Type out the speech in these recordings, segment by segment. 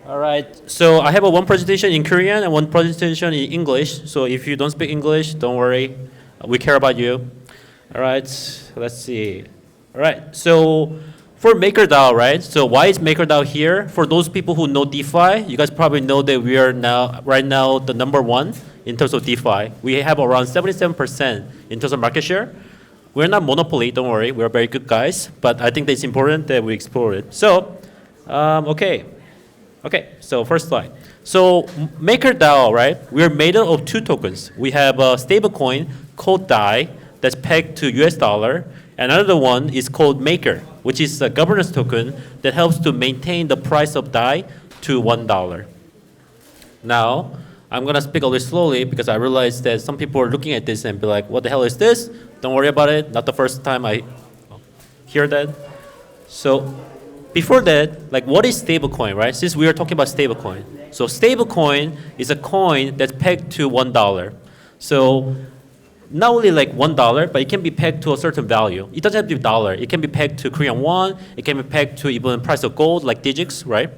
All right. So I have one presentation in Korean and one presentation in English. So if you don't speak English, don't worry. We care about you. All right. Let's see. All right. So for MakerDAO, right? So why is MakerDAO here? For those people who know DeFi, you guys probably know that we are right now the number one in terms of DeFi. We have around 77% in terms of market share. We're not monopoly. Don't worry. We're very good guys. But I think that it's important that we explore it. So, okay. Okay, so first slide. So MakerDAO, right? We're made up of two tokens. We have a stablecoin called DAI that's pegged to US dollar. And another one is called Maker, which is a governance token that helps to maintain the price of DAI to $1. Now, I'm gonna speak a little slowly because I realize that some people are looking at this and be like, what the hell is this? Don't worry about it. Not the first time I hear that. So before that, like what is stablecoin, right? Since we are talking about stablecoin. So stablecoin is a coin that's pegged to $1. So not only like $1, but it can be pegged to a certain value. It doesn't have to be dollar. It can be pegged to Korean won. It can be pegged to even price of gold, like digits, right?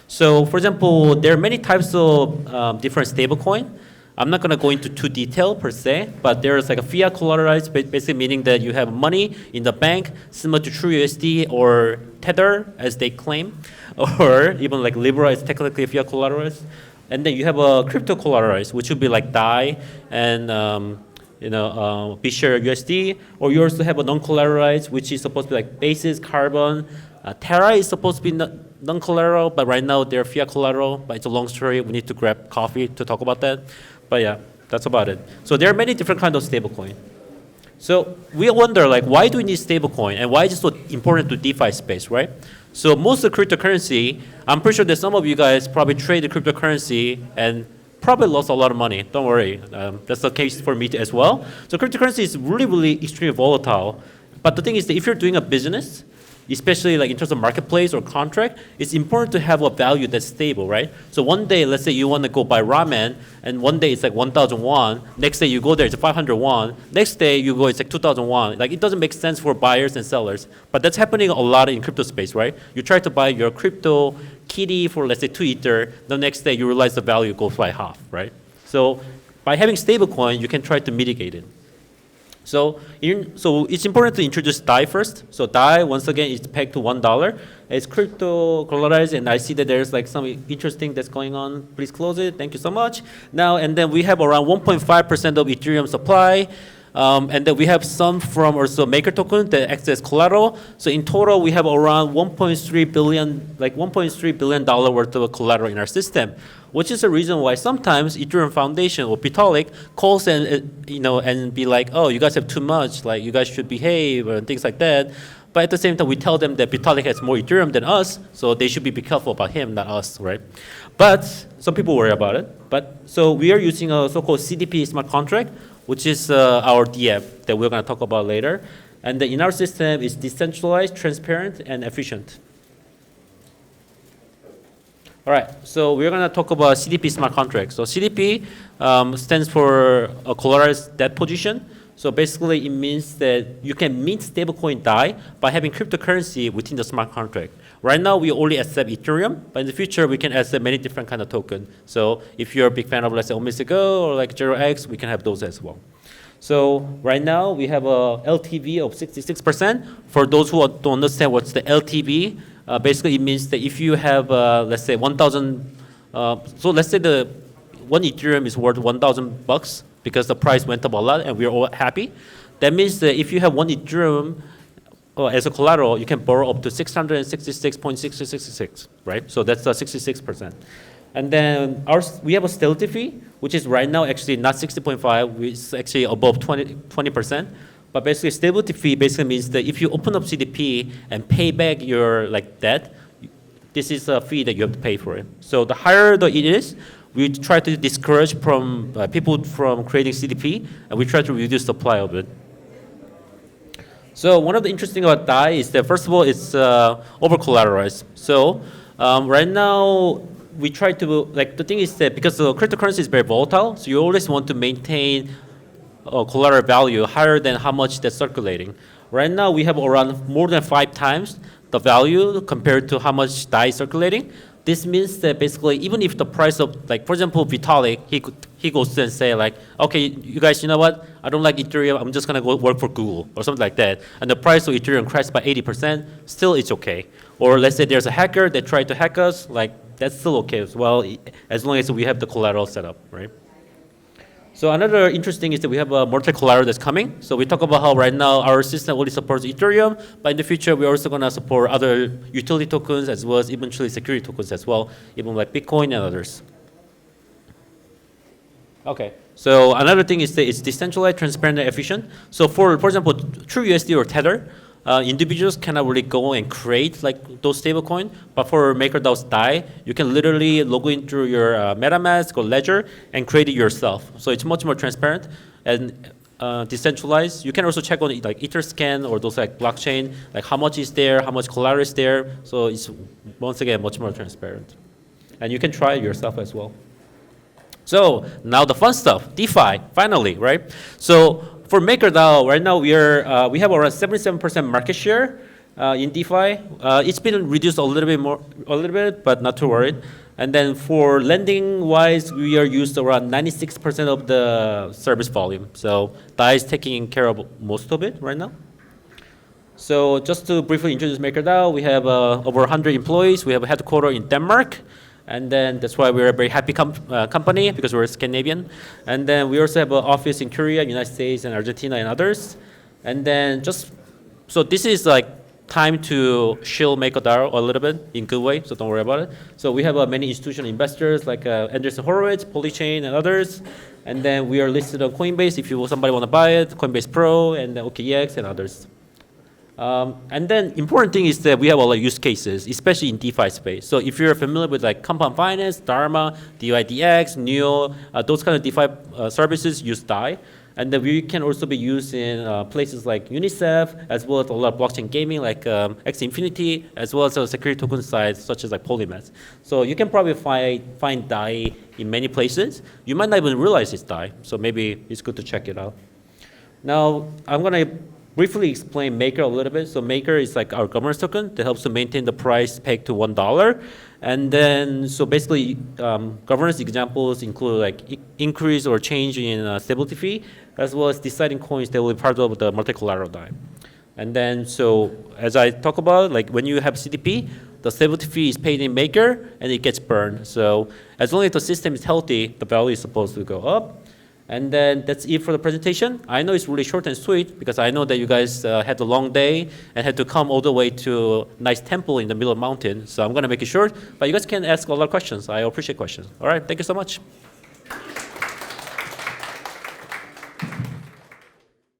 So for example, there are many types of different stablecoin. I'm not gonna go into too detail per se, but there's like a fiat collateralized, basically meaning that you have money in the bank similar to True USD or Tether, as they claim, or even like Libra is technically a fiat collateralized. And then you have a crypto collateralized, which would be like DAI and BShare USD, or you also have a non-collateralized, which is supposed to be like Basis, Carbon. Terra is supposed to be non-collateral, but right now they're fiat collateral, but it's a long story. We need to grab coffee to talk about that. But yeah, that's about it. So there are many different kinds of stablecoin. So we wonder, like, why do we need stablecoin, and why is it so important to DeFi space, right? So most of the cryptocurrency, I'm pretty sure that some of you guys probably trade the cryptocurrency and probably lost a lot of money. Don't worry, that's the case for me as well. So cryptocurrency is really, really extremely volatile. But the thing is that if you're doing a business, especially like in terms of marketplace or contract, it's important to have a value that's stable, right? So one day, let's say you want to go buy ramen, and one day it's like 1,000 won. Next day you go there, it's 500 won. Next day you go, it's like 2,000 won. Like it doesn't make sense for buyers and sellers. But that's happening a lot in crypto space, right? You try to buy your crypto kitty for, let's say, 2 Ether. The next day you realize the value goes by half, right? So by having stablecoin, you can try to mitigate it. So it's important to introduce DAI first. So DAI, once again, is pegged to $1. It's crypto collateralized, and I see that there's like some interesting that's going on. Please close it. Thank you so much. Now, and then we have around 1.5% of Ethereum supply. And then we have some from also Maker token that acts as collateral. So in total, we have around $1.3 billion worth of collateral in our system, which is the reason why sometimes Ethereum Foundation or Vitalik calls and be like, oh, you guys have too much, like you guys should behave and things like that. But at the same time, we tell them that Vitalik has more Ethereum than us, so they should be careful about him, not us, right? But some people worry about it. But so we are using a so-called CDP smart contract, which is our DApp that we're going to talk about later. And in our system, it's decentralized, transparent, and efficient. All right, so we're going to talk about CDP smart contract. So CDP stands for a collateralized debt position. So basically, it means that you can mint stablecoin DAI by having cryptocurrency within the smart contract. Right now, we only accept Ethereum, but in the future, we can accept many different kind of tokens. So if you're a big fan of, let's say, Omisigo or like 0x, we can have those as well. So right now, we have a LTV of 66%. For those who don't understand what's the LTV, basically it means that if you have, let's say, 1,000, so let's say the one Ethereum is worth $1,000 because the price went up a lot and we're all happy. That means that if you have one Ethereum as a collateral, you can borrow up to 666.666, right? So that's 66%. And then we have a stability fee, which is right now actually not 60.5, it's actually above 20%. But basically, stability fee basically means that if you open up CDP and pay back your debt, this is a fee that you have to pay for it. So the higher it is, we try to discourage from people from creating CDP, and we try to reduce the supply of it. So one of the interesting about DAI is that first of all, it's over collateralized. So right now, we try to the thing is that because the cryptocurrency is very volatile, so you always want to maintain collateral value higher than how much that's circulating. Right now, we have around more than 5 times the value compared to how much DAI is circulating. This means that basically, even if the price of, like, for example, Vitalik, he goes and say like, okay, you guys, you know what? I don't like Ethereum. I'm just gonna go work for Google or something like that. And the price of Ethereum crashed by 80%. Still, it's okay. Or let's say there's a hacker that tried to hack us. Like, that's still okay as well, as long as we have the collateral set up, right? So another interesting is that we have a multi-collateral that's coming. So we talk about how right now our system only supports Ethereum, but in the future we're also going to support other utility tokens as well as eventually security tokens as well, even like Bitcoin and others. Okay. So another thing is that it's decentralized, transparent, and efficient. So for example, TrueUSD or Tether, individuals cannot really go and create like those stablecoin, but for MakerDAO's DAI, you can literally log in through your MetaMask or Ledger and create it yourself. So it's much more transparent and decentralized. You can also check on like Etherscan or those like blockchain, like how much is there, how much collateral is there. So it's once again much more transparent, and you can try it yourself as well. So now the fun stuff, DeFi, finally, right? So for MakerDAO, right now we have around 77% market share in DeFi. It's been reduced a little bit, but not too worried. And then for lending-wise, we are used around 96% of the service volume. So DAI is taking care of most of it right now. So just to briefly introduce MakerDAO, we have over 100 employees. We have a headquarters in Denmark. And then that's why we're a very happy company, because we're Scandinavian. And then we also have an office in Korea, United States, and Argentina, and others. And then so this is like time to shill MakerDAO a little bit in good way, so don't worry about it. So we have many institutional investors like Andreessen Horowitz, Polychain, and others. And then we are listed on Coinbase if somebody want to buy it, Coinbase Pro, and then OKEX, and others. And then important thing is that we have a lot of use cases, especially in DeFi space. So if you're familiar with like Compound Finance, Dharma, DYDX, Neo, those kind of DeFi services use DAI. And then we can also be used in places like UNICEF, as well as a lot of blockchain gaming like X Infinity, as well as a security token side such as like Polymath. So you can probably find DAI in many places. You might not even realize it's DAI, so maybe it's good to check it out. Now, I'm going to briefly explain Maker a little bit. So Maker is like our governance token that helps to maintain the price pegged to $1. And then, so basically, governance examples include like increase or change in stability fee, as well as deciding coins that will be part of the multi-collateral DAI. And then, so as I talk about, like when you have CDP, the stability fee is paid in Maker and it gets burned. So as long as the system is healthy, the value is supposed to go up. And then that's it for the presentation. I know it's really short and sweet because I know that you guys had a long day and had to come all the way to a nice temple in the middle of the mountain. So I'm going to make it short, but you guys can ask a lot of questions. I appreciate questions. All right, thank you so much.